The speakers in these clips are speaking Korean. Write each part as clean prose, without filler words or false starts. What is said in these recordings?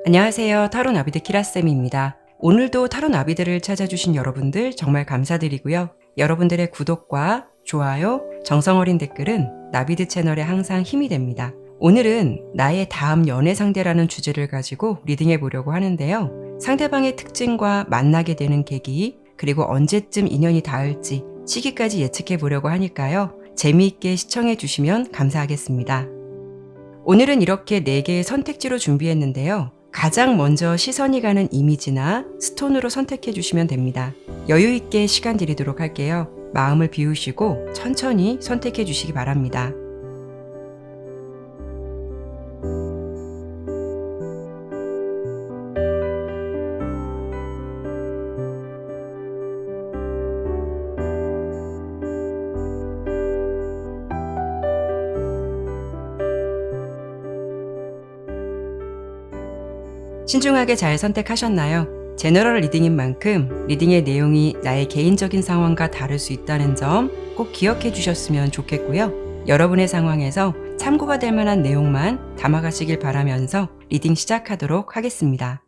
안녕하세요. 타로 나비드 키라쌤입니다. 오늘도 타로 나비들을 찾아주신 여러분들 정말 감사드리고요. 여러분들의 구독과 좋아요, 정성어린 댓글은 나비드 채널에 항상 힘이 됩니다. 오늘은 나의 다음 연애 상대라는 주제를 가지고 리딩해 보려고 하는데요. 상대방의 특징과 만나게 되는 계기, 그리고 언제쯤 인연이 닿을지 시기까지 예측해 보려고 하니까요. 재미있게 시청해 주시면 감사하겠습니다. 오늘은 이렇게 4개의 선택지로 준비했는데요. 가장 먼저 시선이 가는 이미지나 스톤으로 선택해 주시면 됩니다. 여유 있게 시간 드리도록 할게요. 마음을 비우시고 천천히 선택해 주시기 바랍니다. 신중하게 잘 선택하셨나요? 제너럴 리딩인 만큼 리딩의 내용이 나의 개인적인 상황과 다를 수 있다는 점 꼭 기억해 주셨으면 좋겠고요. 여러분의 상황에서 참고가 될 만한 내용만 담아가시길 바라면서 리딩 시작하도록 하겠습니다.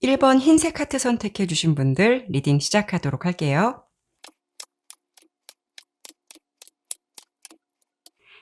1번 흰색 하트 선택해 주신 분들 리딩 시작하도록 할게요.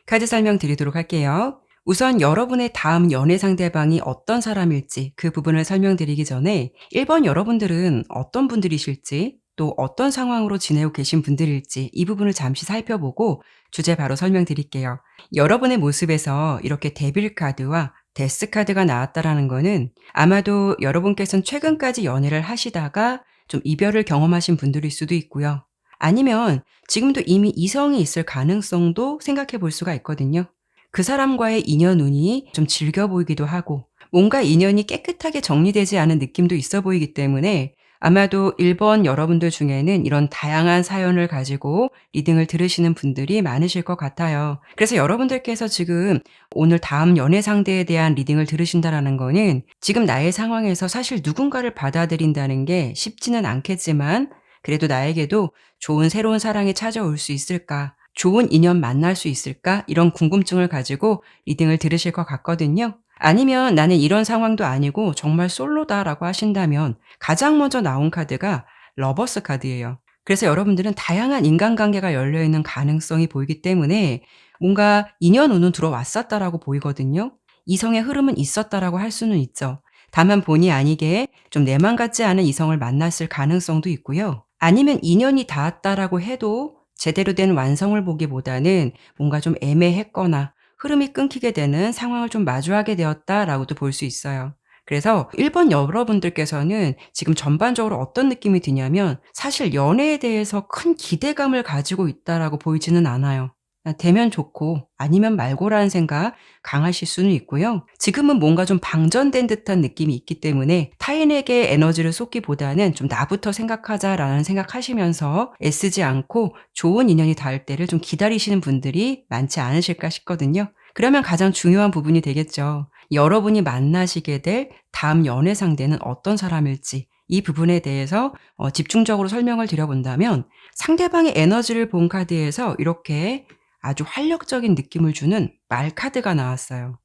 카드 설명 드리도록 할게요. 우선 여러분의 다음 연애 상대방이 어떤 사람일지 그 부분을 설명드리기 전에 1번 여러분들은 어떤 분들이실지 또 어떤 상황으로 지내고 계신 분들일지 이 부분을 잠시 살펴보고 주제 바로 설명드릴게요. 여러분의 모습에서 이렇게 데빌 카드와 데스 카드가 나왔다라는 거는 아마도 여러분께서는 최근까지 연애를 하시다가 좀 이별을 경험하신 분들일 수도 있고요. 아니면 지금도 이미 이성이 있을 가능성도 생각해 볼 수가 있거든요. 그 사람과의 인연 운이 좀 질겨 보이기도 하고 뭔가 인연이 깨끗하게 정리되지 않은 느낌도 있어 보이기 때문에 아마도 1번 여러분들 중에는 이런 다양한 사연을 가지고 리딩을 들으시는 분들이 많으실 것 같아요. 그래서 여러분들께서 지금 오늘 다음 연애 상대에 대한 리딩을 들으신다라는 거는 지금 나의 상황에서 사실 누군가를 받아들인다는 게 쉽지는 않겠지만 그래도 나에게도 좋은 새로운 사랑이 찾아올 수 있을까? 좋은 인연 만날 수 있을까? 이런 궁금증을 가지고 리딩을 들으실 것 같거든요. 아니면 나는 이런 상황도 아니고 정말 솔로다라고 하신다면 가장 먼저 나온 카드가 러버스 카드예요. 그래서 여러분들은 다양한 인간관계가 열려있는 가능성이 보이기 때문에 뭔가 인연 운은 들어왔었다라고 보이거든요. 이성의 흐름은 있었다라고 할 수는 있죠. 다만 본의 아니게 좀 내 맘 같지 않은 이성을 만났을 가능성도 있고요. 아니면 인연이 닿았다라고 해도 제대로 된 완성을 보기보다는 뭔가 좀 애매했거나 흐름이 끊기게 되는 상황을 좀 마주하게 되었다라고도 볼 수 있어요. 그래서 1번 여러분들께서는 지금 전반적으로 어떤 느낌이 드냐면 사실 연애에 대해서 큰 기대감을 가지고 있다라고 보이지는 않아요. 되면 좋고 아니면 말고라는 생각 강하실 수는 있고요. 지금은 뭔가 좀 방전된 듯한 느낌이 있기 때문에 타인에게 에너지를 쏟기보다는 좀 나부터 생각하자라는 생각하시면서 애쓰지 않고 좋은 인연이 닿을 때를 좀 기다리시는 분들이 많지 않으실까 싶거든요. 그러면 가장 중요한 부분이 되겠죠. 여러분이 만나시게 될 다음 연애 상대는 어떤 사람일지 이 부분에 대해서 집중적으로 설명을 드려본다면 상대방의 에너지를 본 카드에서 이렇게 아주 활력적인 느낌을 주는 말 카드가 나왔어요.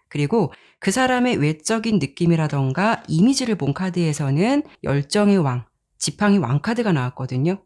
그리고 그 사람의 외적인 느낌이라던가 이미지를 본 카드에서는 열정의 왕, 지팡이 왕 카드가 나왔거든요.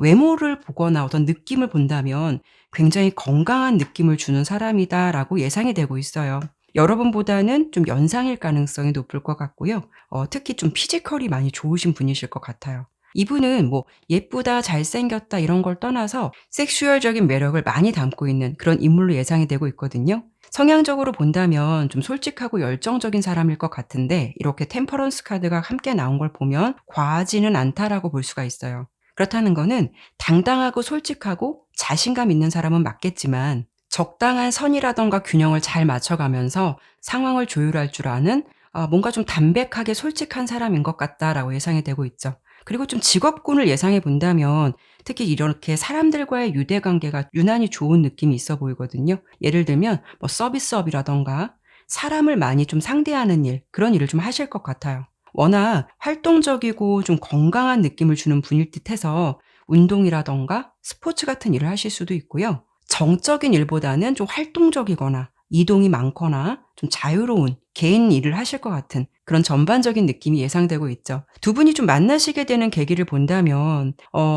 외모를 보거나 어떤 느낌을 본다면 굉장히 건강한 느낌을 주는 사람이다라고 예상이 되고 있어요. 여러분보다는 좀 연상일 가능성이 높을 것 같고요. 특히 좀 피지컬이 많이 좋으신 분이실 것 같아요. 이분은 뭐 예쁘다, 잘생겼다 이런 걸 떠나서 섹슈얼적인 매력을 많이 담고 있는 그런 인물로 예상이 되고 있거든요. 성향적으로 본다면 좀 솔직하고 열정적인 사람일 것 같은데 이렇게 템퍼런스 카드가 함께 나온 걸 보면 과하지는 않다라고 볼 수가 있어요. 그렇다는 거는 당당하고 솔직하고 자신감 있는 사람은 맞겠지만 적당한 선이라던가 균형을 잘 맞춰가면서 상황을 조율할 줄 아는 뭔가 좀 담백하게 솔직한 사람인 것 같다라고 예상이 되고 있죠. 그리고 좀 직업군을 예상해 본다면 특히 이렇게 사람들과의 유대 관계가 유난히 좋은 느낌이 있어 보이거든요. 예를 들면 뭐 서비스업이라던가 사람을 많이 좀 상대하는 일, 그런 일을 좀 하실 것 같아요. 워낙 활동적이고 좀 건강한 느낌을 주는 분일 듯해서 운동이라던가 스포츠 같은 일을 하실 수도 있고요. 정적인 일보다는 좀 활동적이거나 이동이 많거나 좀 자유로운 개인 일을 하실 것 같은 그런 전반적인 느낌이 예상되고 있죠. 두 분이 좀 만나시게 되는 계기를 본다면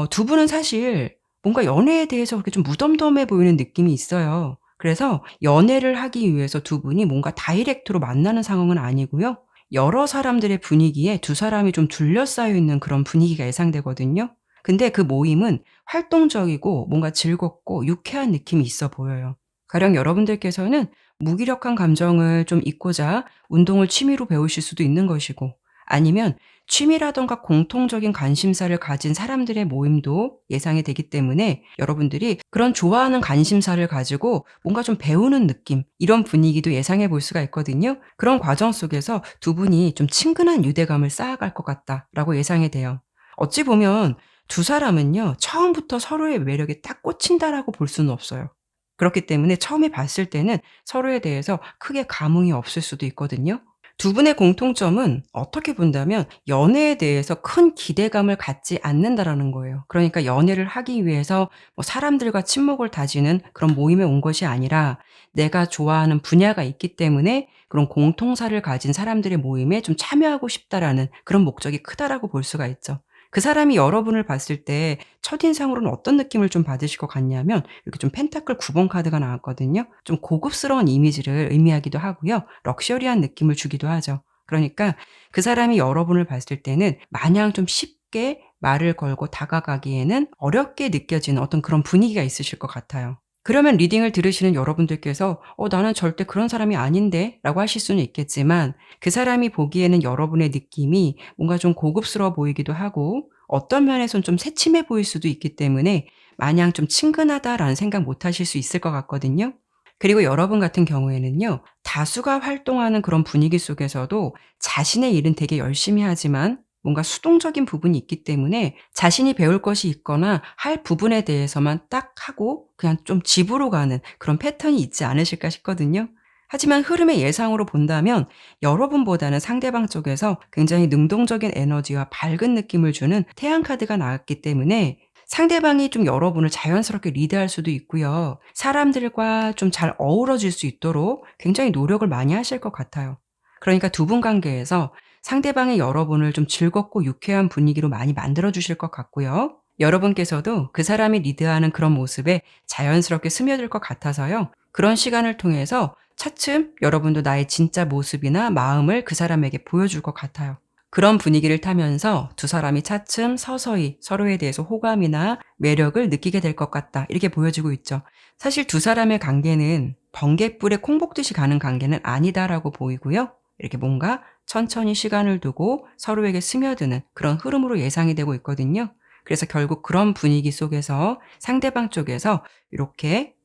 두 분은 사실 뭔가 연애에 대해서 그렇게 좀 무덤덤해 보이는 느낌이 있어요. 그래서 연애를 하기 위해서 두 분이 뭔가 다이렉트로 만나는 상황은 아니고요. 여러 사람들의 분위기에 두 사람이 좀 둘러싸여 있는 그런 분위기가 예상되거든요. 근데 그 모임은 활동적이고 뭔가 즐겁고 유쾌한 느낌이 있어 보여요. 가령 여러분들께서는 무기력한 감정을 좀 잊고자 운동을 취미로 배우실 수도 있는 것이고, 아니면 취미라던가 공통적인 관심사를 가진 사람들의 모임도 예상이 되기 때문에 여러분들이 그런 좋아하는 관심사를 가지고 뭔가 좀 배우는 느낌, 이런 분위기도 예상해 볼 수가 있거든요. 그런 과정 속에서 두 분이 좀 친근한 유대감을 쌓아갈 것 같다라고 예상이 돼요. 어찌 보면 두 사람은요, 처음부터 서로의 매력에 딱 꽂힌다라고 볼 수는 없어요. 그렇기 때문에 처음에 봤을 때는 서로에 대해서 크게 감흥이 없을 수도 있거든요. 두 분의 공통점은 어떻게 본다면 연애에 대해서 큰 기대감을 갖지 않는다라는 거예요. 그러니까 연애를 하기 위해서 뭐 사람들과 친목을 다지는 그런 모임에 온 것이 아니라 내가 좋아하는 분야가 있기 때문에 그런 공통사를 가진 사람들의 모임에 좀 참여하고 싶다라는 그런 목적이 크다라고 볼 수가 있죠. 그 사람이 여러분을 봤을 때 첫인상으로는 어떤 느낌을 좀 받으실 것 같냐면, 이렇게 좀 펜타클 9번 카드가 나왔거든요. 좀 고급스러운 이미지를 의미하기도 하고요. 럭셔리한 느낌을 주기도 하죠. 그러니까 그 사람이 여러분을 봤을 때는 마냥 좀 쉽게 말을 걸고 다가가기에는 어렵게 느껴지는 어떤 그런 분위기가 있으실 것 같아요. 그러면 리딩을 들으시는 여러분들께서 나는 절대 그런 사람이 아닌데 라고 하실 수는 있겠지만, 그 사람이 보기에는 여러분의 느낌이 뭔가 좀 고급스러워 보이기도 하고 어떤 면에선 좀 새침해 보일 수도 있기 때문에 마냥 좀 친근하다라는 생각 못 하실 수 있을 것 같거든요. 그리고 여러분 같은 경우에는요, 다수가 활동하는 그런 분위기 속에서도 자신의 일은 되게 열심히 하지만 뭔가 수동적인 부분이 있기 때문에 자신이 배울 것이 있거나 할 부분에 대해서만 딱 하고 그냥 좀 집으로 가는 그런 패턴이 있지 않으실까 싶거든요. 하지만 흐름의 예상으로 본다면 여러분보다는 상대방 쪽에서 굉장히 능동적인 에너지와 밝은 느낌을 주는 태양 카드가 나왔기 때문에 상대방이 좀 여러분을 자연스럽게 리드할 수도 있고요. 사람들과 좀 잘 어우러질 수 있도록 굉장히 노력을 많이 하실 것 같아요. 그러니까 두 분 관계에서 상대방이 여러분을 좀 즐겁고 유쾌한 분위기로 많이 만들어 주실 것 같고요. 여러분께서도 그 사람이 리드하는 그런 모습에 자연스럽게 스며들 것 같아서요. 그런 시간을 통해서 차츰 여러분도 나의 진짜 모습이나 마음을 그 사람에게 보여줄 것 같아요. 그런 분위기를 타면서 두 사람이 차츰 서서히 서로에 대해서 호감이나 매력을 느끼게 될 것 같다, 이렇게 보여지고 있죠. 사실 두 사람의 관계는 번갯불에 콩 볶듯이 가는 관계는 아니다라고 보이고요. 이렇게 뭔가 천천히 시간을 두고 서로에게 스며드는 그런 흐름으로 예상이 되고 있거든요. 그래서 결국 그런 분위기 속에서 상대방 쪽에서 이렇게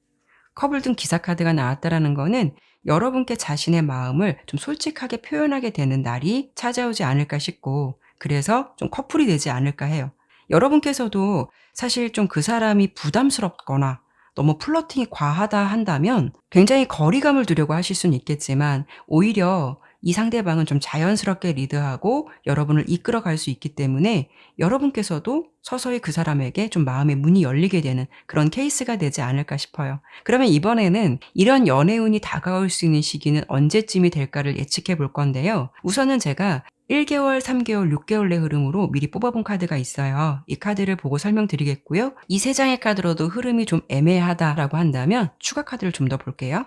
컵을 든 기사 카드가 나왔다라는 거는 여러분께 자신의 마음을 좀 솔직하게 표현하게 되는 날이 찾아오지 않을까 싶고, 그래서 좀 커플이 되지 않을까 해요. 여러분께서도 사실 좀 그 사람이 부담스럽거나 너무 플러팅이 과하다 한다면 굉장히 거리감을 두려고 하실 수는 있겠지만, 오히려 이 상대방은 좀 자연스럽게 리드하고 여러분을 이끌어 갈 수 있기 때문에 여러분께서도 서서히 그 사람에게 좀 마음의 문이 열리게 되는 그런 케이스가 되지 않을까 싶어요. 그러면 이번에는 이런 연애운이 다가올 수 있는 시기는 언제쯤이 될까를 예측해 볼 건데요. 우선은 제가 1개월, 3개월, 6개월의 흐름으로 미리 뽑아본 카드가 있어요. 이 카드를 보고 설명드리겠고요. 이 세 장의 카드로도 흐름이 좀 애매하다라고 한다면 추가 카드를 좀 더 볼게요.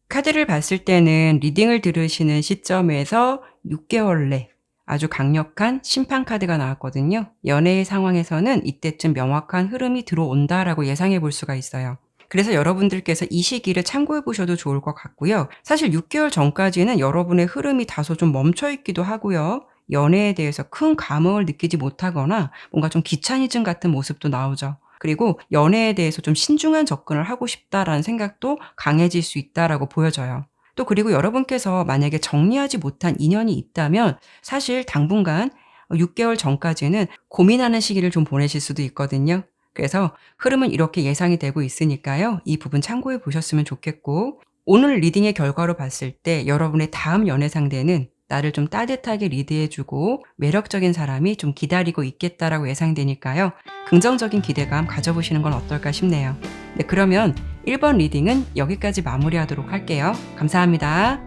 카드를 봤을 때는 리딩을 들으시는 시점에서 6개월 내 아주 강력한 심판 카드가 나왔거든요. 연애의 상황에서는 이때쯤 명확한 흐름이 들어온다라고 예상해 볼 수가 있어요. 그래서 여러분들께서 이 시기를 참고해 보셔도 좋을 것 같고요. 사실 6개월 전까지는 여러분의 흐름이 다소 좀 멈춰 있기도 하고요. 연애에 대해서 큰 감흥을 느끼지 못하거나 뭔가 좀 귀차니즘 같은 모습도 나오죠. 그리고 연애에 대해서 좀 신중한 접근을 하고 싶다라는 생각도 강해질 수 있다라고 보여져요. 또 그리고 여러분께서 만약에 정리하지 못한 인연이 있다면 사실 당분간 6개월 전까지는 고민하는 시기를 좀 보내실 수도 있거든요. 그래서 흐름은 이렇게 예상이 되고 있으니까요. 이 부분 참고해 보셨으면 좋겠고, 오늘 리딩의 결과로 봤을 때 여러분의 다음 연애 상대는 나를 좀 따뜻하게 리드해주고 매력적인 사람이 좀 기다리고 있겠다라고 예상되니까요. 긍정적인 기대감 가져보시는 건 어떨까 싶네요. 네, 그러면 1번 리딩은 여기까지 마무리하도록 할게요. 감사합니다.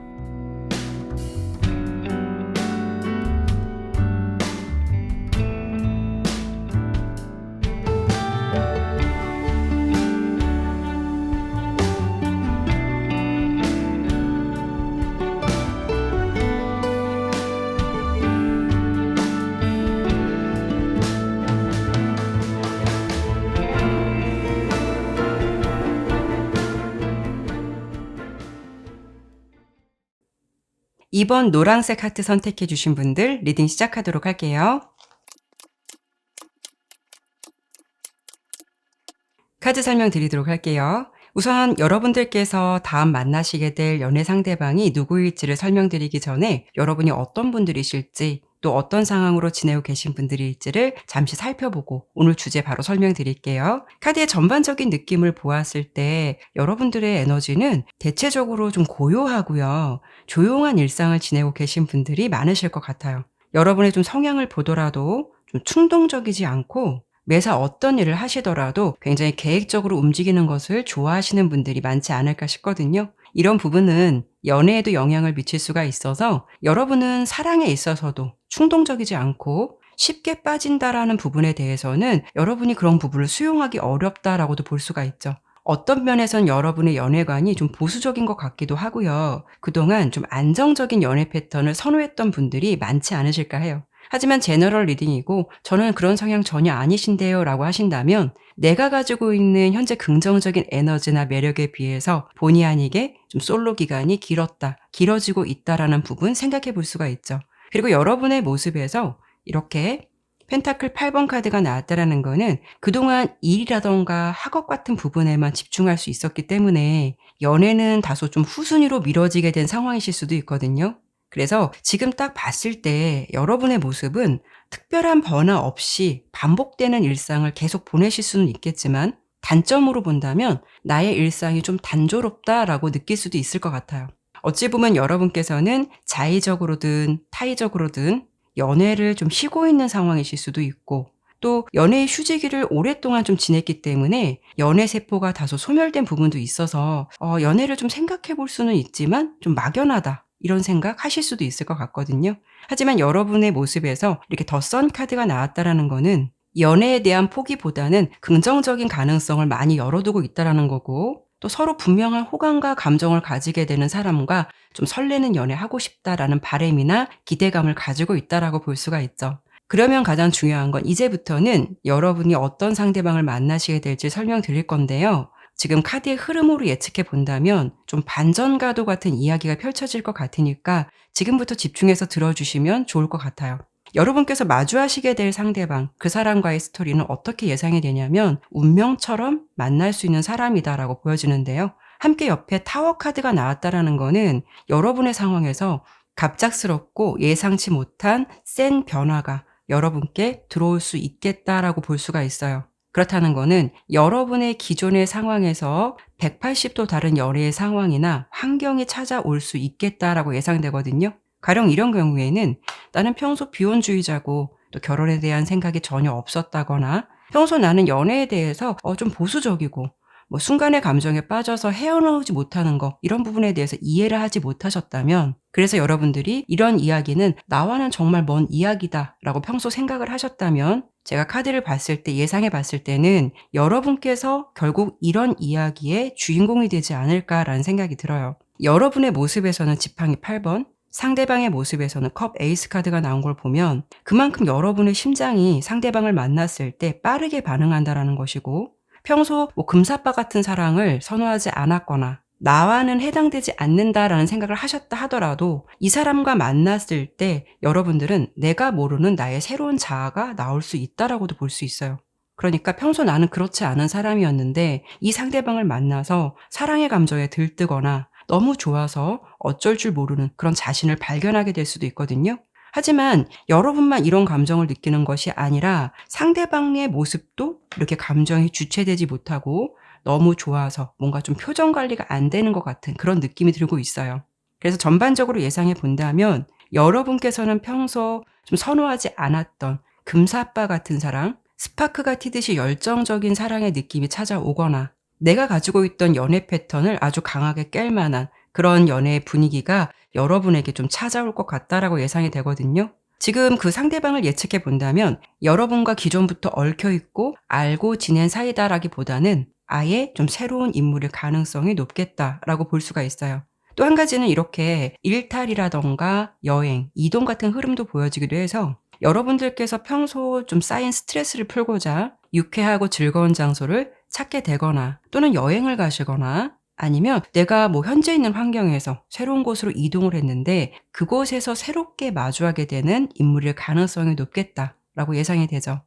2번 노란색 하트 선택해 주신 분들 리딩 시작하도록 할게요. 카드 설명드리도록 할게요. 우선 여러분들께서 다음 만나시게 될 연애 상대방이 누구일지를 설명드리기 전에 여러분이 어떤 분들이실지 또 어떤 상황으로 지내고 계신 분들일지를 잠시 살펴보고 오늘 주제 바로 설명드릴게요. 카드의 전반적인 느낌을 보았을 때 여러분들의 에너지는 대체적으로 좀 고요하고요. 조용한 일상을 지내고 계신 분들이 많으실 것 같아요. 여러분의 좀 성향을 보더라도 좀 충동적이지 않고 매사 어떤 일을 하시더라도 굉장히 계획적으로 움직이는 것을 좋아하시는 분들이 많지 않을까 싶거든요. 이런 부분은 연애에도 영향을 미칠 수가 있어서 여러분은 사랑에 있어서도 충동적이지 않고 쉽게 빠진다라는 부분에 대해서는 여러분이 그런 부분을 수용하기 어렵다라고도 볼 수가 있죠. 어떤 면에선 여러분의 연애관이 좀 보수적인 것 같기도 하고요. 그동안 좀 안정적인 연애 패턴을 선호했던 분들이 많지 않으실까 해요. 하지만 제너럴 리딩이고 저는 그런 성향 전혀 아니신데요 라고 하신다면 내가 가지고 있는 현재 긍정적인 에너지나 매력에 비해서 본의 아니게 좀 솔로 기간이 길어지고 있다라는 부분 생각해 볼 수가 있죠. 그리고 여러분의 모습에서 이렇게 펜타클 8번 카드가 나왔다라는 거는 그동안 일이라던가 학업 같은 부분에만 집중할 수 있었기 때문에 연애는 다소 좀 후순위로 미뤄지게 된 상황이실 수도 있거든요. 그래서 지금 딱 봤을 때 여러분의 모습은 특별한 변화 없이 반복되는 일상을 계속 보내실 수는 있겠지만 단점으로 본다면 나의 일상이 좀 단조롭다라고 느낄 수도 있을 것 같아요. 어찌 보면 여러분께서는 자의적으로든 타의적으로든 연애를 좀 쉬고 있는 상황이실 수도 있고 또 연애의 휴지기를 오랫동안 좀 지냈기 때문에 연애 세포가 다소 소멸된 부분도 있어서 연애를 좀 생각해 볼 수는 있지만 좀 막연하다. 이런 생각 하실 수도 있을 것 같거든요. 하지만 여러분의 모습에서 이렇게 더 선 카드가 나왔다라는 거는 연애에 대한 포기보다는 긍정적인 가능성을 많이 열어두고 있다라는 거고 또 서로 분명한 호감과 감정을 가지게 되는 사람과 좀 설레는 연애하고 싶다라는 바람이나 기대감을 가지고 있다라고 볼 수가 있죠. 그러면 가장 중요한 건 이제부터는 여러분이 어떤 상대방을 만나시게 될지 설명드릴 건데요. 지금 카드의 흐름으로 예측해 본다면 좀 반전가도 같은 이야기가 펼쳐질 것 같으니까 지금부터 집중해서 들어주시면 좋을 것 같아요. 여러분께서 마주하시게 될 상대방, 그 사람과의 스토리는 어떻게 예상이 되냐면 운명처럼 만날 수 있는 사람이다라고 보여지는데요. 함께 옆에 타워 카드가 나왔다라는 거는 여러분의 상황에서 갑작스럽고 예상치 못한 센 변화가 여러분께 들어올 수 있겠다라고 볼 수가 있어요. 그렇다는 거는 여러분의 기존의 상황에서 180도 다른 연애의 상황이나 환경이 찾아올 수 있겠다라고 예상되거든요. 가령 이런 경우에는 나는 평소 비혼주의자고 또 결혼에 대한 생각이 전혀 없었다거나 평소 나는 연애에 대해서 좀 보수적이고 순간의 감정에 빠져서 헤어나오지 못하는 거 이런 부분에 대해서 이해를 하지 못하셨다면 그래서 여러분들이 이런 이야기는 나와는 정말 먼 이야기다 라고 평소 생각을 하셨다면 제가 카드를 봤을 때 예상해 봤을 때는 여러분께서 결국 이런 이야기의 주인공이 되지 않을까라는 생각이 들어요. 여러분의 모습에서는 지팡이 8번 상대방의 모습에서는 컵 에이스 카드가 나온 걸 보면 그만큼 여러분의 심장이 상대방을 만났을 때 빠르게 반응한다라는 것이고 평소 금사빠 같은 사랑을 선호하지 않았거나 나와는 해당되지 않는다라는 생각을 하셨다 하더라도 이 사람과 만났을 때 여러분들은 내가 모르는 나의 새로운 자아가 나올 수 있다라고도 볼 수 있어요. 그러니까 평소 나는 그렇지 않은 사람이었는데 이 상대방을 만나서 사랑의 감정에 들뜨거나 너무 좋아서 어쩔 줄 모르는 그런 자신을 발견하게 될 수도 있거든요. 하지만 여러분만 이런 감정을 느끼는 것이 아니라 상대방의 모습도 이렇게 감정이 주체되지 못하고 너무 좋아서 뭔가 좀 표정 관리가 안 되는 것 같은 그런 느낌이 들고 있어요. 그래서 전반적으로 예상해 본다면 여러분께서는 평소 좀 선호하지 않았던 금사빠 같은 사랑, 스파크가 튀듯이 열정적인 사랑의 느낌이 찾아오거나 내가 가지고 있던 연애 패턴을 아주 강하게 깰 만한 그런 연애의 분위기가 여러분에게 좀 찾아올 것 같다라고 예상이 되거든요. 지금 그 상대방을 예측해 본다면 여러분과 기존부터 얽혀 있고 알고 지낸 사이다라기보다는 아예 좀 새로운 인물일 가능성이 높겠다라고 볼 수가 있어요. 또 한 가지는 이렇게 일탈이라던가 여행, 이동 같은 흐름도 보여지기도 해서 여러분들께서 평소 좀 쌓인 스트레스를 풀고자 유쾌하고 즐거운 장소를 찾게 되거나 또는 여행을 가시거나 아니면 내가 뭐 현재 있는 환경에서 새로운 곳으로 이동을 했는데 그곳에서 새롭게 마주하게 되는 인물일 가능성이 높겠다라고 예상이 되죠.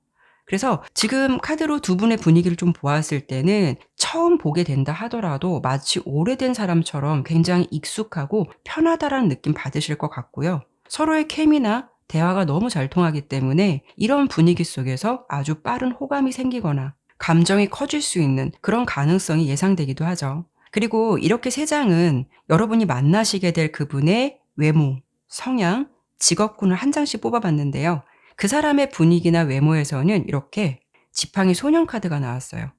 그래서 지금 카드로 두 분의 분위기를 좀 보았을 때는 처음 보게 된다 하더라도 마치 오래된 사람처럼 굉장히 익숙하고 편하다라는 느낌 받으실 것 같고요. 서로의 케미나 대화가 너무 잘 통하기 때문에 이런 분위기 속에서 아주 빠른 호감이 생기거나 감정이 커질 수 있는 그런 가능성이 예상되기도 하죠. 그리고 이렇게 세 장은 여러분이 만나시게 될 그분의 외모, 성향, 직업군을 한 장씩 뽑아봤는데요. 그 사람의 분위기나 외모에서는 이렇게 지팡이 소년 카드가 나왔어요.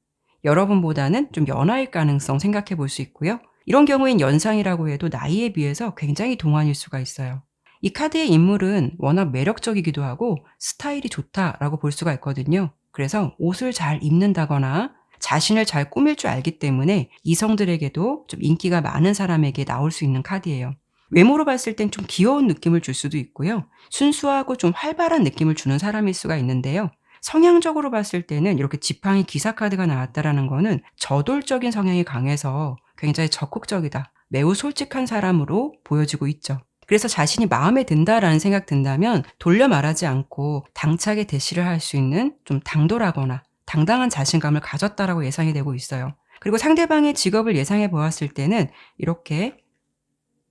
여러분보다는 좀 연하일 가능성 생각해 볼 수 있고요. 이런 경우엔 연상이라고 해도 나이에 비해서 굉장히 동안일 수가 있어요. 이 카드의 인물은 워낙 매력적이기도 하고 스타일이 좋다라고 볼 수가 있거든요. 그래서 옷을 잘 입는다거나 자신을 잘 꾸밀 줄 알기 때문에 이성들에게도 좀 인기가 많은 사람에게 나올 수 있는 카드예요. 외모로 봤을 땐 좀 귀여운 느낌을 줄 수도 있고요. 순수하고 좀 활발한 느낌을 주는 사람일 수가 있는데요. 성향적으로 봤을 때는 이렇게 지팡이 기사 카드가 나왔다라는 거는 저돌적인 성향이 강해서 굉장히 적극적이다. 매우 솔직한 사람으로 보여지고 있죠. 그래서 자신이 마음에 든다라는 생각 든다면 돌려 말하지 않고 당차게 대시를 할 수 있는 좀 당돌하거나 당당한 자신감을 가졌다라고 예상이 되고 있어요. 그리고 상대방의 직업을 예상해 보았을 때는 이렇게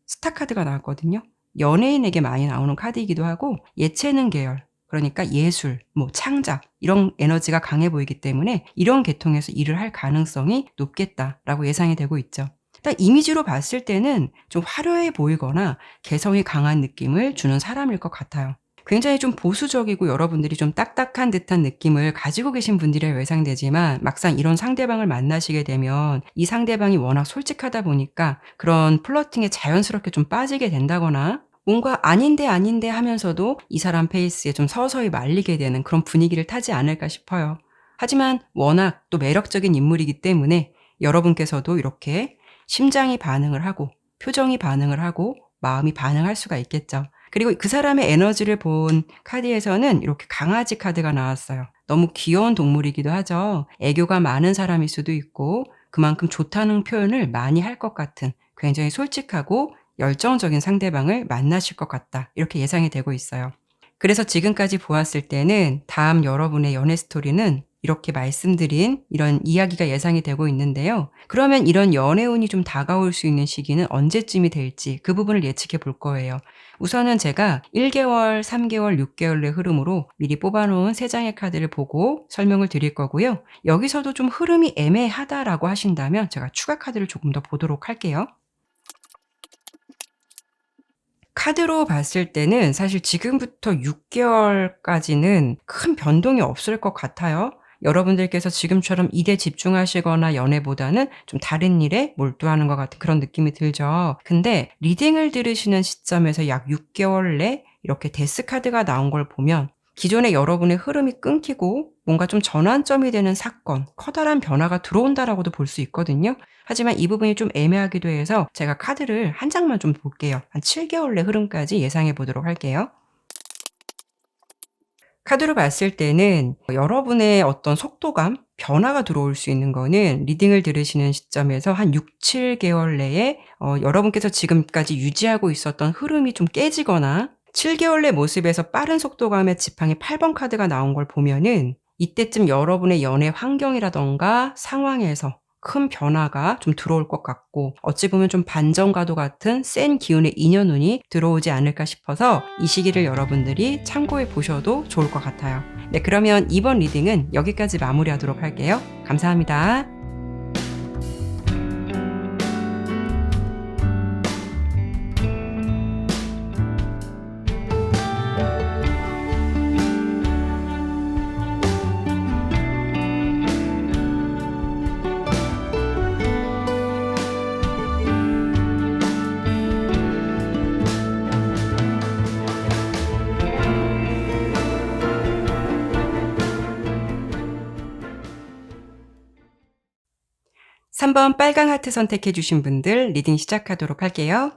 스타 카드가 나왔거든요. 연예인에게 많이 나오는 카드이기도 하고 예체능 계열, 그러니까 예술, 뭐 창작 이런 에너지가 강해 보이기 때문에 이런 계통에서 일을 할 가능성이 높겠다라고 예상이 되고 있죠. 일단 이미지로 봤을 때는 좀 화려해 보이거나 개성이 강한 느낌을 주는 사람일 것 같아요. 굉장히 좀 보수적이고 여러분들이 좀 딱딱한 듯한 느낌을 가지고 계신 분들이라 예상되지만 막상 이런 상대방을 만나시게 되면 이 상대방이 워낙 솔직하다 보니까 그런 플러팅에 자연스럽게 좀 빠지게 된다거나 뭔가 아닌데 아닌데 하면서도 이 사람 페이스에 좀 서서히 말리게 되는 그런 분위기를 타지 않을까 싶어요. 하지만 워낙 또 매력적인 인물이기 때문에 여러분께서도 이렇게 심장이 반응을 하고 표정이 반응을 하고 마음이 반응할 수가 있겠죠. 그리고 그 사람의 에너지를 본 카드에서는 이렇게 강아지 카드가 나왔어요. 너무 귀여운 동물이기도 하죠. 애교가 많은 사람일 수도 있고 그만큼 좋다는 표현을 많이 할 것 같은 굉장히 솔직하고 열정적인 상대방을 만나실 것 같다. 이렇게 예상이 되고 있어요. 그래서 지금까지 보았을 때는 다음 여러분의 연애 스토리는 이렇게 말씀드린 이런 이야기가 예상이 되고 있는데요. 그러면 이런 연애운이 좀 다가올 수 있는 시기는 언제쯤이 될지 그 부분을 예측해 볼 거예요. 우선은 제가 1개월, 3개월, 6개월의 흐름으로 미리 뽑아놓은 3장의 카드를 보고 설명을 드릴 거고요. 여기서도 좀 흐름이 애매하다라고 하신다면 제가 추가 카드를 조금 더 보도록 할게요. 카드로 봤을 때는 사실 지금부터 6개월까지는 큰 변동이 없을 것 같아요. 여러분들께서 지금처럼 일에 집중하시거나 연애보다는 좀 다른 일에 몰두하는 것 같은 그런 느낌이 들죠. 근데 리딩을 들으시는 시점에서 약 6개월 내 이렇게 데스 카드가 나온 걸 보면 기존의 여러분의 흐름이 끊기고 뭔가 좀 전환점이 되는 사건, 커다란 변화가 들어온다라고도 볼 수 있거든요. 하지만 이 부분이 좀 애매하기도 해서 제가 카드를 한 장만 좀 볼게요. 한 7개월 내 흐름까지 예상해 보도록 할게요. 카드로 봤을 때는 여러분의 어떤 속도감, 변화가 들어올 수 있는 거는 리딩을 들으시는 시점에서 한 6-7개월 내에 여러분께서 지금까지 유지하고 있었던 흐름이 좀 깨지거나 7개월 내 모습에서 빠른 속도감의 지팡이 8번 카드가 나온 걸 보면은 이때쯤 여러분의 연애 환경이라든가 상황에서 큰 변화가 좀 들어올 것 같고 어찌 보면 좀 반전과도 같은 센 기운의 인연운이 들어오지 않을까 싶어서 이 시기를 여러분들이 참고해 보셔도 좋을 것 같아요. 네, 그러면 이번 리딩은 여기까지 마무리하도록 할게요. 감사합니다. 3번 빨강 하트 선택해 주신 분들 리딩 시작하도록 할게요.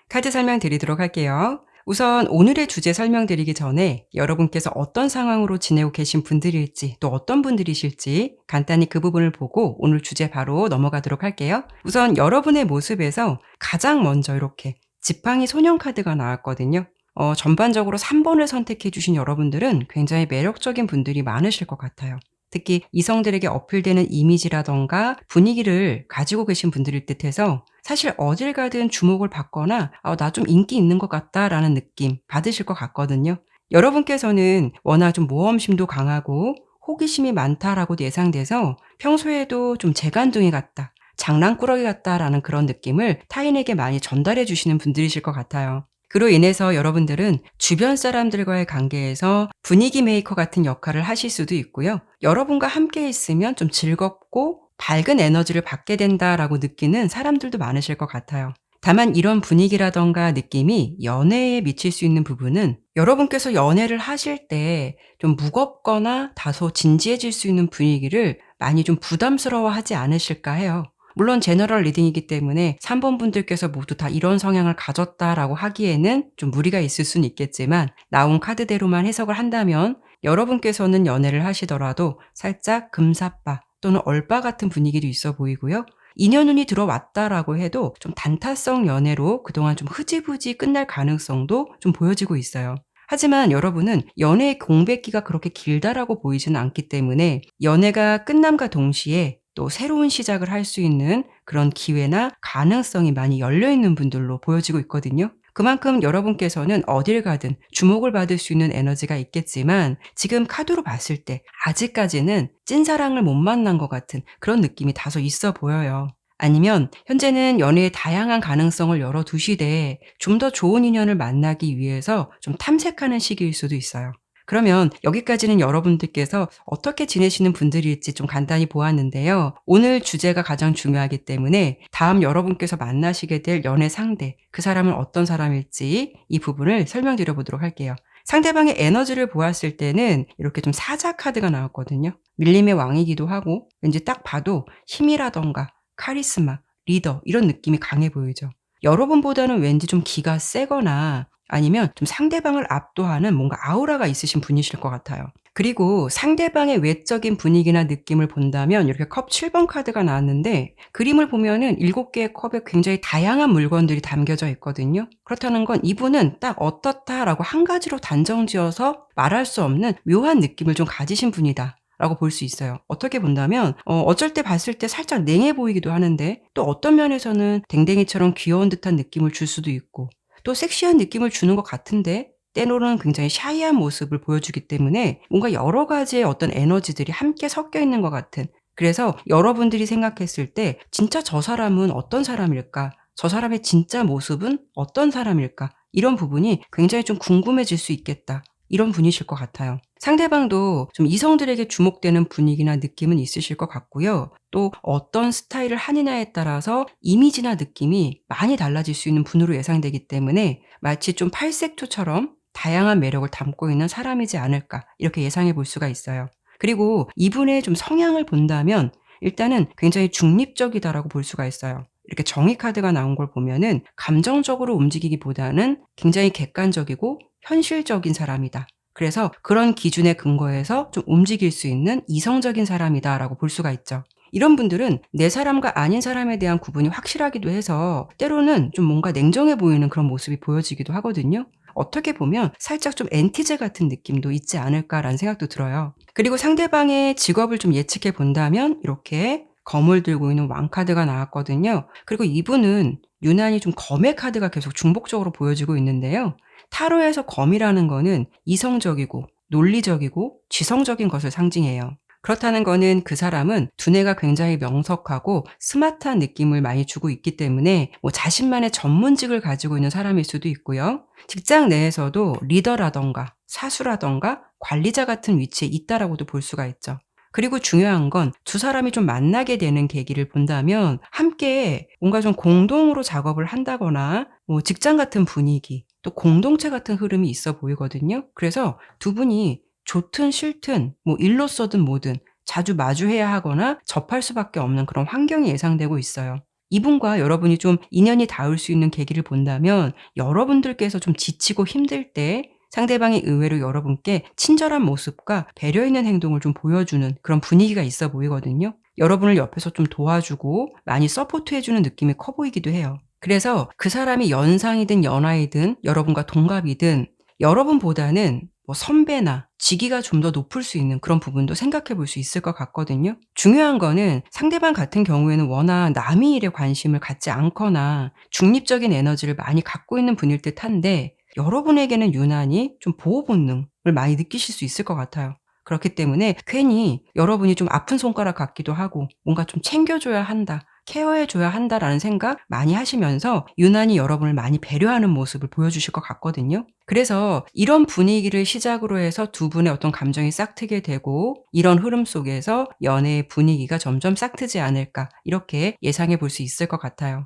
카드 설명드리도록 할게요. 우선 오늘의 주제 설명드리기 전에 여러분께서 어떤 상황으로 지내고 계신 분들일지 또 어떤 분들이실지 간단히 그 부분을 보고 오늘 주제 바로 넘어가도록 할게요. 우선 여러분의 모습에서 가장 먼저 이렇게 지팡이 소년 카드가 나왔거든요. 전반적으로 3번을 선택해 주신 여러분들은 굉장히 매력적인 분들이 많으실 것 같아요. 특히 이성들에게 어필되는 이미지라던가 분위기를 가지고 계신 분들일 듯해서 사실 어딜 가든 주목을 받거나 나 좀 인기 있는 것 같다라는 느낌 받으실 것 같거든요. 여러분께서는 워낙 좀 모험심도 강하고 호기심이 많다라고 예상돼서 평소에도 좀 재간둥이 같다, 장난꾸러기 같다라는 그런 느낌을 타인에게 많이 전달해 주시는 분들이실 것 같아요. 그로 인해서 여러분들은 주변 사람들과의 관계에서 분위기 메이커 같은 역할을 하실 수도 있고요. 여러분과 함께 있으면 좀 즐겁고 밝은 에너지를 받게 된다라고 느끼는 사람들도 많으실 것 같아요. 다만 이런 분위기라던가 느낌이 연애에 미칠 수 있는 부분은 여러분께서 연애를 하실 때 좀 무겁거나 다소 진지해질 수 있는 분위기를 많이 좀 부담스러워하지 않으실까 해요. 물론 제너럴 리딩이기 때문에 3번 분들께서 모두 다 이런 성향을 가졌다라고 하기에는 좀 무리가 있을 수는 있겠지만 나온 카드대로만 해석을 한다면 여러분께서는 연애를 하시더라도 살짝 금사빠 또는 얼빠 같은 분위기도 있어 보이고요. 인연운이 들어왔다라고 해도 좀 단타성 연애로 그동안 좀 흐지부지 끝날 가능성도 좀 보여지고 있어요. 하지만 여러분은 연애의 공백기가 그렇게 길다라고 보이지는 않기 때문에 연애가 끝남과 동시에 또 새로운 시작을 할 수 있는 그런 기회나 가능성이 많이 열려 있는 분들로 보여지고 있거든요. 그만큼 여러분께서는 어딜 가든 주목을 받을 수 있는 에너지가 있겠지만 지금 카드로 봤을 때 아직까지는 찐사랑을 못 만난 것 같은 그런 느낌이 다소 있어 보여요. 아니면 현재는 연애의 다양한 가능성을 열어두시되 좀 더 좋은 인연을 만나기 위해서 좀 탐색하는 시기일 수도 있어요. 그러면 여기까지는 여러분들께서 어떻게 지내시는 분들일지 좀 간단히 보았는데요. 오늘 주제가 가장 중요하기 때문에 다음 여러분께서 만나시게 될 연애 상대, 그 사람은 어떤 사람일지 이 부분을 설명드려 보도록 할게요. 상대방의 에너지를 보았을 때는 이렇게 좀 사자 카드가 나왔거든요. 밀림의 왕이기도 하고 왠지 딱 봐도 힘이라던가 카리스마, 리더 이런 느낌이 강해 보이죠. 여러분보다는 왠지 좀 기가 세거나 아니면 좀 상대방을 압도하는 뭔가 아우라가 있으신 분이실 것 같아요. 그리고 상대방의 외적인 분위기나 느낌을 본다면 이렇게 컵 7번 카드가 나왔는데 그림을 보면은 7개의 컵에 굉장히 다양한 물건들이 담겨져 있거든요. 그렇다는 건 이분은 딱 어떻다라고 한 가지로 단정지어서 말할 수 없는 묘한 느낌을 좀 가지신 분이다. 라고 볼 수 있어요. 어떻게 본다면 어쩔 때 봤을 때 살짝 냉해 보이기도 하는데 또 어떤 면에서는 댕댕이처럼 귀여운 듯한 느낌을 줄 수도 있고 또 섹시한 느낌을 주는 것 같은데 때로는 굉장히 샤이한 모습을 보여주기 때문에 뭔가 여러 가지의 어떤 에너지들이 함께 섞여 있는 것 같은, 그래서 여러분들이 생각했을 때 진짜 저 사람은 어떤 사람일까? 저 사람의 진짜 모습은 어떤 사람일까? 이런 부분이 굉장히 좀 궁금해질 수 있겠다. 이런 분이실 것 같아요. 상대방도 좀 이성들에게 주목되는 분위기나 느낌은 있으실 것 같고요. 또 어떤 스타일을 하느냐에 따라서 이미지나 느낌이 많이 달라질 수 있는 분으로 예상되기 때문에 마치 좀 팔색조처럼 다양한 매력을 담고 있는 사람이지 않을까 이렇게 예상해 볼 수가 있어요. 그리고 이분의 좀 성향을 본다면 일단은 굉장히 중립적이다라고 볼 수가 있어요. 이렇게 정의 카드가 나온 걸 보면은 감정적으로 움직이기보다는 굉장히 객관적이고 현실적인 사람이다. 그래서 그런 기준에 근거해서 좀 움직일 수 있는 이성적인 사람이다라고 볼 수가 있죠. 이런 분들은 내 사람과 아닌 사람에 대한 구분이 확실하기도 해서 때로는 좀 뭔가 냉정해 보이는 그런 모습이 보여지기도 하거든요. 어떻게 보면 살짝 좀 엔티제 같은 느낌도 있지 않을까라는 생각도 들어요. 그리고 상대방의 직업을 좀 예측해 본다면 이렇게 검을 들고 있는 왕카드가 나왔거든요. 그리고 이분은 유난히 좀 검의 카드가 계속 중복적으로 보여지고 있는데요. 타로에서 검이라는 거는 이성적이고 논리적이고 지성적인 것을 상징해요. 그렇다는 거는 그 사람은 두뇌가 굉장히 명석하고 스마트한 느낌을 많이 주고 있기 때문에 자신만의 전문직을 가지고 있는 사람일 수도 있고요. 직장 내에서도 리더라던가 사수라던가 관리자 같은 위치에 있다라고도 볼 수가 있죠. 그리고 중요한 건 두 사람이 좀 만나게 되는 계기를 본다면 함께 뭔가 좀 공동으로 작업을 한다거나 직장 같은 분위기 또 공동체 같은 흐름이 있어 보이거든요. 그래서 두 분이 좋든 싫든 뭐 일로서든 뭐든 자주 마주해야 하거나 접할 수밖에 없는 그런 환경이 예상되고 있어요. 이분과 여러분이 좀 인연이 닿을 수 있는 계기를 본다면 여러분들께서 좀 지치고 힘들 때 상대방이 의외로 여러분께 친절한 모습과 배려 있는 행동을 좀 보여주는 그런 분위기가 있어 보이거든요. 여러분을 옆에서 좀 도와주고 많이 서포트해 주는 느낌이 커 보이기도 해요. 그래서 그 사람이 연상이든 연하이든 여러분과 동갑이든 여러분보다는 뭐 선배나 직위가 좀 더 높을 수 있는 그런 부분도 생각해 볼 수 있을 것 같거든요. 중요한 거는 상대방 같은 경우에는 워낙 남의 일에 관심을 갖지 않거나 중립적인 에너지를 많이 갖고 있는 분일 듯한데 여러분에게는 유난히 좀 보호 본능을 많이 느끼실 수 있을 것 같아요. 그렇기 때문에 괜히 여러분이 좀 아픈 손가락 같기도 하고 뭔가 좀 챙겨줘야 한다, 케어해줘야 한다라는 생각 많이 하시면서 유난히 여러분을 많이 배려하는 모습을 보여주실 것 같거든요. 그래서 이런 분위기를 시작으로 해서 두 분의 어떤 감정이 싹트게 되고 이런 흐름 속에서 연애의 분위기가 점점 싹트지 않을까 이렇게 예상해 볼 수 있을 것 같아요.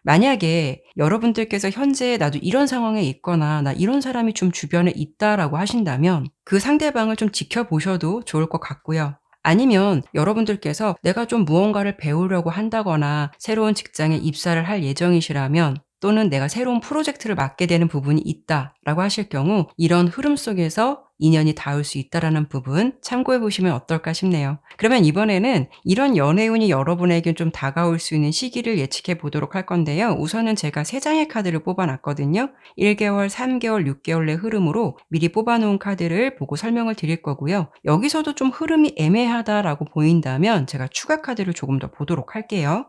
만약에 여러분들께서 현재 나도 이런 상황에 있거나 나 이런 사람이 좀 주변에 있다라고 하신다면 그 상대방을 좀 지켜보셔도 좋을 것 같고요. 아니면 여러분들께서 내가 좀 무언가를 배우려고 한다거나 새로운 직장에 입사를 할 예정이시라면 또는 내가 새로운 프로젝트를 맡게 되는 부분이 있다라고 하실 경우 이런 흐름 속에서 인연이 닿을 수 있다라는 부분 참고해 보시면 어떨까 싶네요. 그러면 이번에는 이런 연애운이 여러분에게 좀 다가올 수 있는 시기를 예측해 보도록 할 건데요. 우선은 제가 3장의 카드를 뽑아 놨거든요. 1개월, 3개월, 6개월의 흐름으로 미리 뽑아 놓은 카드를 보고 설명을 드릴 거고요. 여기서도 좀 흐름이 애매하다라고 보인다면 제가 추가 카드를 조금 더 보도록 할게요.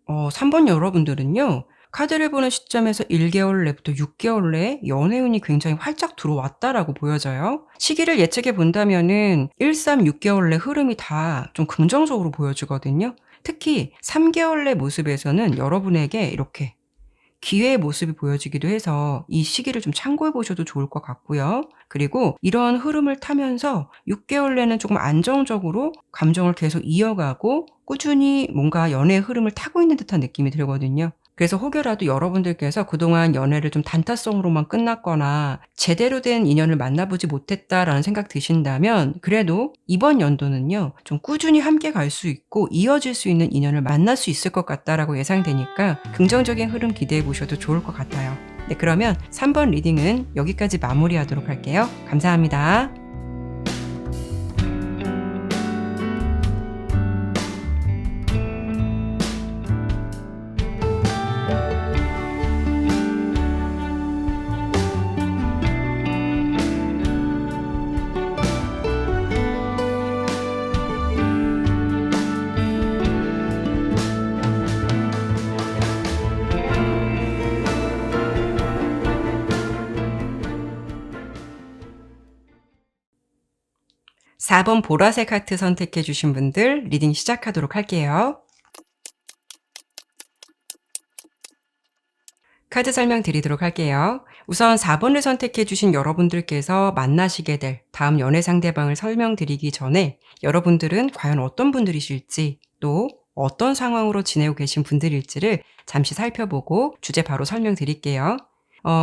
3번 여러분들은요. 카드를 보는 시점에서 1개월 내부터 6개월 내에 연애운이 굉장히 활짝 들어왔다라고 보여져요. 시기를 예측해 본다면은 1, 3, 6개월 내 흐름이 다 좀 긍정적으로 보여지거든요. 특히 3개월 내 모습에서는 여러분에게 이렇게 기회의 모습이 보여지기도 해서 이 시기를 좀 참고해 보셔도 좋을 것 같고요. 그리고 이런 흐름을 타면서 6개월 내는 조금 안정적으로 감정을 계속 이어가고 꾸준히 뭔가 연애의 흐름을 타고 있는 듯한 느낌이 들거든요. 그래서 혹여라도 여러분들께서 그동안 연애를 좀 단타성으로만 끝났거나 제대로 된 인연을 만나보지 못했다라는 생각 드신다면 그래도 이번 연도는요. 좀 꾸준히 함께 갈 수 있고 이어질 수 있는 인연을 만날 수 있을 것 같다라고 예상되니까 긍정적인 흐름 기대해 보셔도 좋을 것 같아요. 네, 그러면 3번 리딩은 여기까지 마무리하도록 할게요. 감사합니다. 4번 보라색 하트 선택해 주신 분들 리딩 시작하도록 할게요. 카드 설명 드리도록 할게요. 우선 4번을 선택해 주신 여러분들께서 만나시게 될 다음 연애 상대방을 설명드리기 전에 여러분들은 과연 어떤 분들이실지 또 어떤 상황으로 지내고 계신 분들일지를 잠시 살펴보고 주제 바로 설명드릴게요.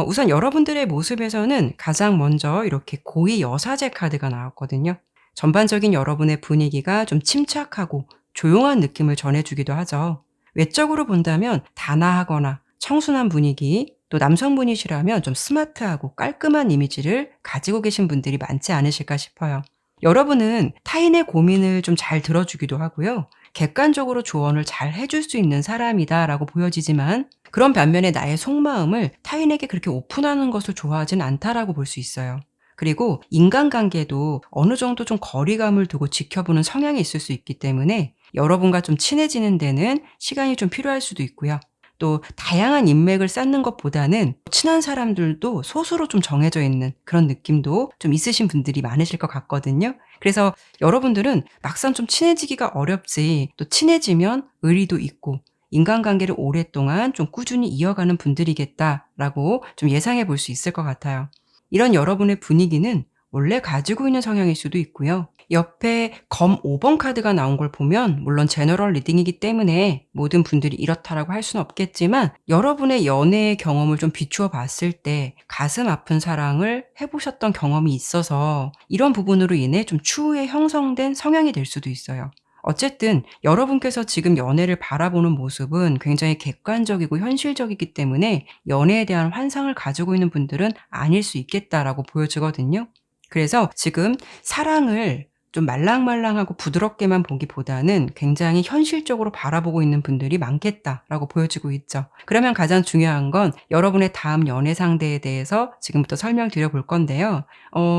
우선 여러분들의 모습에서는 가장 먼저 이렇게 고위 여사제 카드가 나왔거든요. 전반적인 여러분의 분위기가 좀 침착하고 조용한 느낌을 전해주기도 하죠. 외적으로 본다면 단아하거나 청순한 분위기, 또 남성분이시라면 좀 스마트하고 깔끔한 이미지를 가지고 계신 분들이 많지 않으실까 싶어요. 여러분은 타인의 고민을 좀 잘 들어주기도 하고요. 객관적으로 조언을 잘 해줄 수 있는 사람이다라고 보여지지만 그런 반면에 나의 속마음을 타인에게 그렇게 오픈하는 것을 좋아하진 않다라고 볼 수 있어요. 그리고 인간관계도 어느 정도 좀 거리감을 두고 지켜보는 성향이 있을 수 있기 때문에 여러분과 좀 친해지는 데는 시간이 좀 필요할 수도 있고요. 또 다양한 인맥을 쌓는 것보다는 친한 사람들도 소수로 좀 정해져 있는 그런 느낌도 좀 있으신 분들이 많으실 것 같거든요. 그래서 여러분들은 막상 좀 친해지기가 어렵지 또 친해지면 의리도 있고 인간관계를 오랫동안 좀 꾸준히 이어가는 분들이겠다라고 좀 예상해 볼 수 있을 것 같아요. 이런 여러분의 분위기는 원래 가지고 있는 성향일 수도 있고요. 옆에 검 5번 카드가 나온 걸 보면 물론 제너럴 리딩이기 때문에 모든 분들이 이렇다라고 할 수는 없겠지만 여러분의 연애의 경험을 좀 비추어 봤을 때 가슴 아픈 사랑을 해 보셨던 경험이 있어서 이런 부분으로 인해 좀 추후에 형성된 성향이 될 수도 있어요. 어쨌든 여러분께서 지금 연애를 바라보는 모습은 굉장히 객관적이고 현실적이기 때문에 연애에 대한 환상을 가지고 있는 분들은 아닐 수 있겠다라고 보여지거든요. 그래서 지금 사랑을 좀 말랑말랑하고 부드럽게만 보기보다는 굉장히 현실적으로 바라보고 있는 분들이 많겠다라고 보여지고 있죠. 그러면 가장 중요한 건 여러분의 다음 연애 상대에 대해서 지금부터 설명드려 볼 건데요.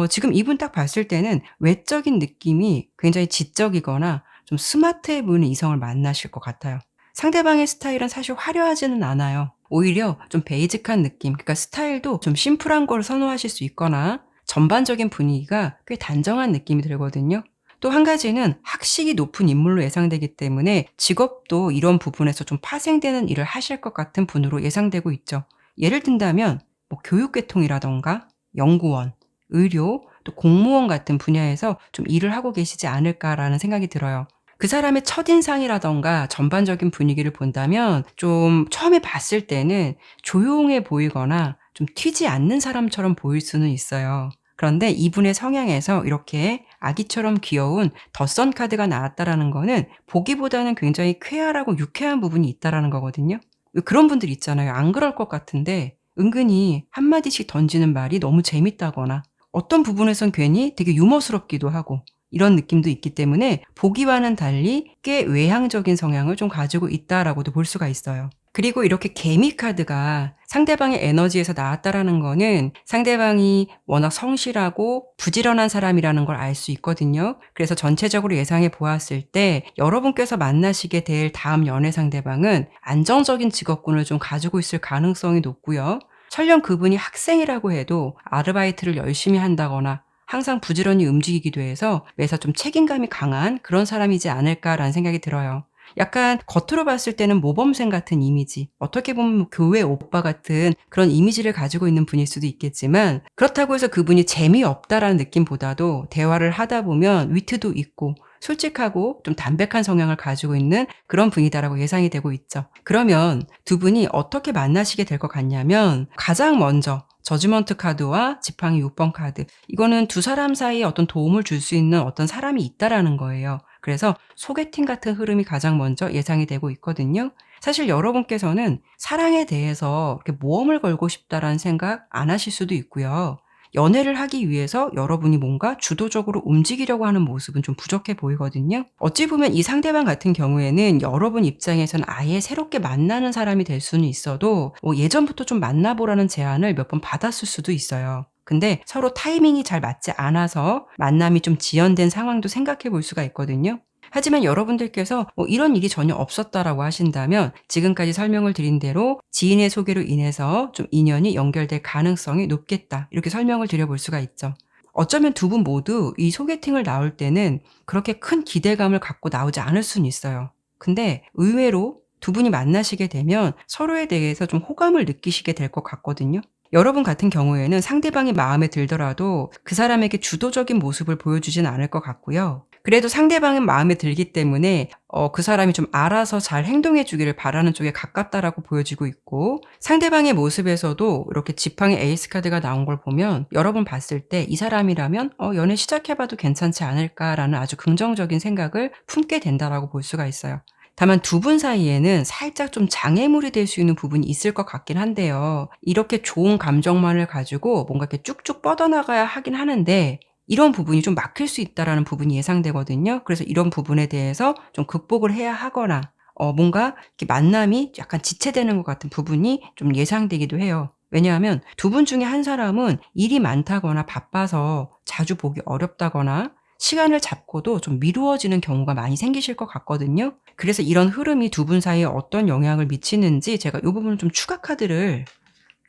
지금 이분 딱 봤을 때는 외적인 느낌이 굉장히 지적이거나 좀 스마트해 보이는 이성을 만나실 것 같아요. 상대방의 스타일은 사실 화려하지는 않아요. 오히려 좀 베이직한 느낌, 그러니까 스타일도 좀 심플한 걸 선호하실 수 있거나 전반적인 분위기가 꽤 단정한 느낌이 들거든요. 또 한 가지는 학식이 높은 인물로 예상되기 때문에 직업도 이런 부분에서 좀 파생되는 일을 하실 것 같은 분으로 예상되고 있죠. 예를 든다면 뭐 교육계통이라던가 연구원, 의료, 또 공무원 같은 분야에서 좀 일을 하고 계시지 않을까라는 생각이 들어요. 그 사람의 첫인상이라던가 전반적인 분위기를 본다면 좀 처음에 봤을 때는 조용해 보이거나 좀 튀지 않는 사람처럼 보일 수는 있어요. 그런데 이분의 성향에서 이렇게 아기처럼 귀여운 덧선 카드가 나왔다라는 거는 보기보다는 굉장히 쾌활하고 유쾌한 부분이 있다라는 거거든요. 왜 그런 분들 있잖아요. 안 그럴 것 같은데 은근히 한마디씩 던지는 말이 너무 재밌다거나 어떤 부분에선 괜히 되게 유머스럽기도 하고 이런 느낌도 있기 때문에 보기와는 달리 꽤 외향적인 성향을 좀 가지고 있다라고도 볼 수가 있어요. 그리고 이렇게 개미 카드가 상대방의 에너지에서 나왔다라는 거는 상대방이 워낙 성실하고 부지런한 사람이라는 걸 알 수 있거든요. 그래서 전체적으로 예상해 보았을 때 여러분께서 만나시게 될 다음 연애 상대방은 안정적인 직업군을 좀 가지고 있을 가능성이 높고요. 설령 그분이 학생이라고 해도 아르바이트를 열심히 한다거나 항상 부지런히 움직이기도 해서 매사 좀 책임감이 강한 그런 사람이지 않을까라는 생각이 들어요. 약간 겉으로 봤을 때는 모범생 같은 이미지, 어떻게 보면 뭐 교회 오빠 같은 그런 이미지를 가지고 있는 분일 수도 있겠지만 그렇다고 해서 그분이 재미없다라는 느낌보다도 대화를 하다 보면 위트도 있고 솔직하고 좀 담백한 성향을 가지고 있는 그런 분이다라고 예상이 되고 있죠. 그러면 두 분이 어떻게 만나시게 될 것 같냐면 가장 먼저 저지먼트 카드와 지팡이 6번 카드. 이거는 두 사람 사이에 어떤 도움을 줄 수 있는 어떤 사람이 있다라는 거예요. 그래서 소개팅 같은 흐름이 가장 먼저 예상이 되고 있거든요. 사실 여러분께서는 사랑에 대해서 이렇게 모험을 걸고 싶다라는 생각 안 하실 수도 있고요. 연애를 하기 위해서 여러분이 뭔가 주도적으로 움직이려고 하는 모습은 좀 부족해 보이거든요. 어찌 보면 이 상대방 같은 경우에는 여러분 입장에서는 아예 새롭게 만나는 사람이 될 수는 있어도 예전부터 좀 만나보라는 제안을 몇 번 받았을 수도 있어요. 근데 서로 타이밍이 잘 맞지 않아서 만남이 좀 지연된 상황도 생각해 볼 수가 있거든요. 하지만 여러분들께서 이런 일이 전혀 없었다라고 하신다면 지금까지 설명을 드린 대로 지인의 소개로 인해서 좀 인연이 연결될 가능성이 높겠다. 이렇게 설명을 드려 볼 수가 있죠. 어쩌면 두 분 모두 이 소개팅을 나올 때는 그렇게 큰 기대감을 갖고 나오지 않을 수는 있어요. 근데 의외로 두 분이 만나시게 되면 서로에 대해서 좀 호감을 느끼시게 될 것 같거든요. 여러분 같은 경우에는 상대방이 마음에 들더라도 그 사람에게 주도적인 모습을 보여주진 않을 것 같고요. 그래도 상대방은 마음에 들기 때문에 그 사람이 좀 알아서 잘 행동해 주기를 바라는 쪽에 가깝다라고 보여지고 있고 상대방의 모습에서도 이렇게 지팡이 에이스 카드가 나온 걸 보면 여러분 봤을 때 '이 사람이라면 연애 시작해 봐도 괜찮지 않을까.'라는 아주 긍정적인 생각을 품게 된다라고 볼 수가 있어요. 다만 두 분 사이에는 살짝 좀 장애물이 될 수 있는 부분이 있을 것 같긴 한데요. 이렇게 좋은 감정만을 가지고 뭔가 이렇게 쭉쭉 뻗어나가야 하긴 하는데 이런 부분이 좀 막힐 수 있다라는 부분이 예상되거든요. 그래서 이런 부분에 대해서 좀 극복을 해야 하거나 뭔가 이렇게 만남이 약간 지체되는 것 같은 부분이 좀 예상되기도 해요. 왜냐하면 두 분 중에 한 사람은 일이 많다거나 바빠서 자주 보기 어렵다거나 시간을 잡고도 좀 미루어지는 경우가 많이 생기실 것 같거든요. 그래서 이런 흐름이 두 분 사이에 어떤 영향을 미치는지 제가 이 부분을 좀 추가 카드를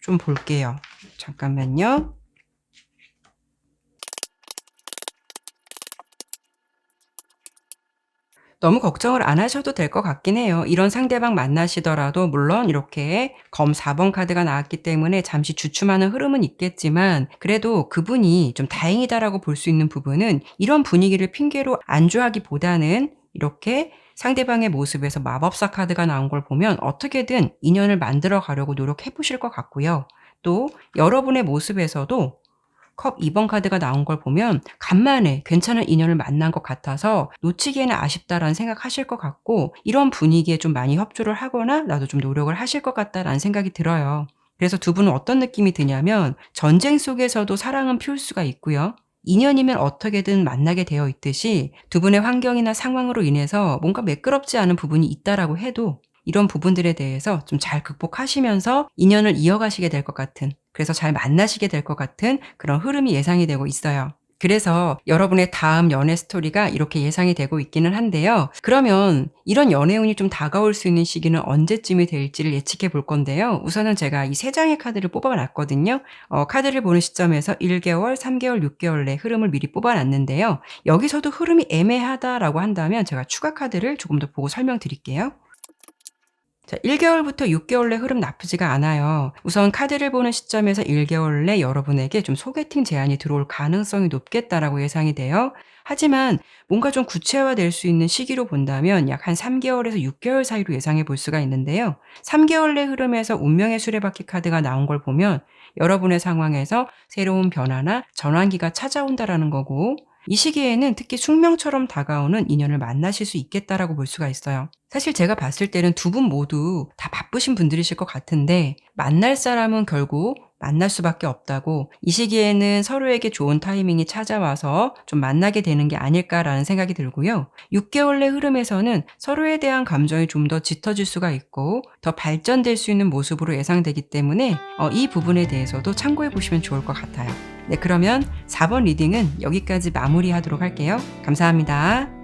좀 볼게요. 잠깐만요. 너무 걱정을 안 하셔도 될 것 같긴 해요. 이런 상대방 만나시더라도 물론 이렇게 검 4번 카드가 나왔기 때문에 잠시 주춤하는 흐름은 있겠지만 그래도 그분이 좀 다행이다라고 볼 수 있는 부분은 이런 분위기를 핑계로 안주하기보다는 이렇게 상대방의 모습에서 마법사 카드가 나온 걸 보면 어떻게든 인연을 만들어 가려고 노력해 보실 것 같고요. 또 여러분의 모습에서도 컵 2번 카드가 나온 걸 보면 간만에 괜찮은 인연을 만난 것 같아서 놓치기에는 아쉽다라는 생각하실 것 같고 이런 분위기에 좀 많이 협조를 하거나 나도 좀 노력을 하실 것 같다라는 생각이 들어요. 그래서 두 분은 어떤 느낌이 드냐면 전쟁 속에서도 사랑은 피울 수가 있고요. 인연이면 어떻게든 만나게 되어 있듯이 두 분의 환경이나 상황으로 인해서 뭔가 매끄럽지 않은 부분이 있다라고 해도 이런 부분들에 대해서 좀 잘 극복하시면서 인연을 이어가시게 될 것 같은 그래서 잘 만나시게 될 것 같은 그런 흐름이 예상이 되고 있어요. 그래서 여러분의 다음 연애 스토리가 이렇게 예상이 되고 있기는 한데요. 그러면 이런 연애운이 좀 다가올 수 있는 시기는 언제쯤이 될지를 예측해 볼 건데요. 우선은 제가 이 세 장의 카드를 뽑아 놨거든요. 카드를 보는 시점에서 1개월, 3개월, 6개월 내 흐름을 미리 뽑아 놨는데요. 여기서도 흐름이 애매하다라고 한다면 제가 추가 카드를 조금 더 보고 설명드릴게요. 자, 1개월부터 6개월 내 흐름 나쁘지가 않아요. 우선 카드를 보는 시점에서 1개월 내 여러분에게 좀 소개팅 제안이 들어올 가능성이 높겠다라고 예상이 돼요. 하지만 뭔가 좀 구체화될 수 있는 시기로 본다면 약 한 3개월에서 6개월 사이로 예상해 볼 수가 있는데요. 3개월 내 흐름에서 운명의 수레바퀴 카드가 나온 걸 보면 여러분의 상황에서 새로운 변화나 전환기가 찾아온다라는 거고 이 시기에는 특히 숙명처럼 다가오는 인연을 만나실 수 있겠다라고 볼 수가 있어요. 사실 제가 봤을 때는 두 분 모두 다 바쁘신 분들이실 것 같은데 만날 사람은 결국 만날 수밖에 없다고 이 시기에는 서로에게 좋은 타이밍이 찾아와서 좀 만나게 되는 게 아닐까라는 생각이 들고요. 6개월 내 흐름에서는 서로에 대한 감정이 좀 더 짙어질 수가 있고 더 발전될 수 있는 모습으로 예상되기 때문에 이 부분에 대해서도 참고해 보시면 좋을 것 같아요. 네, 그러면 4번 리딩은 여기까지 마무리하도록 할게요. 감사합니다.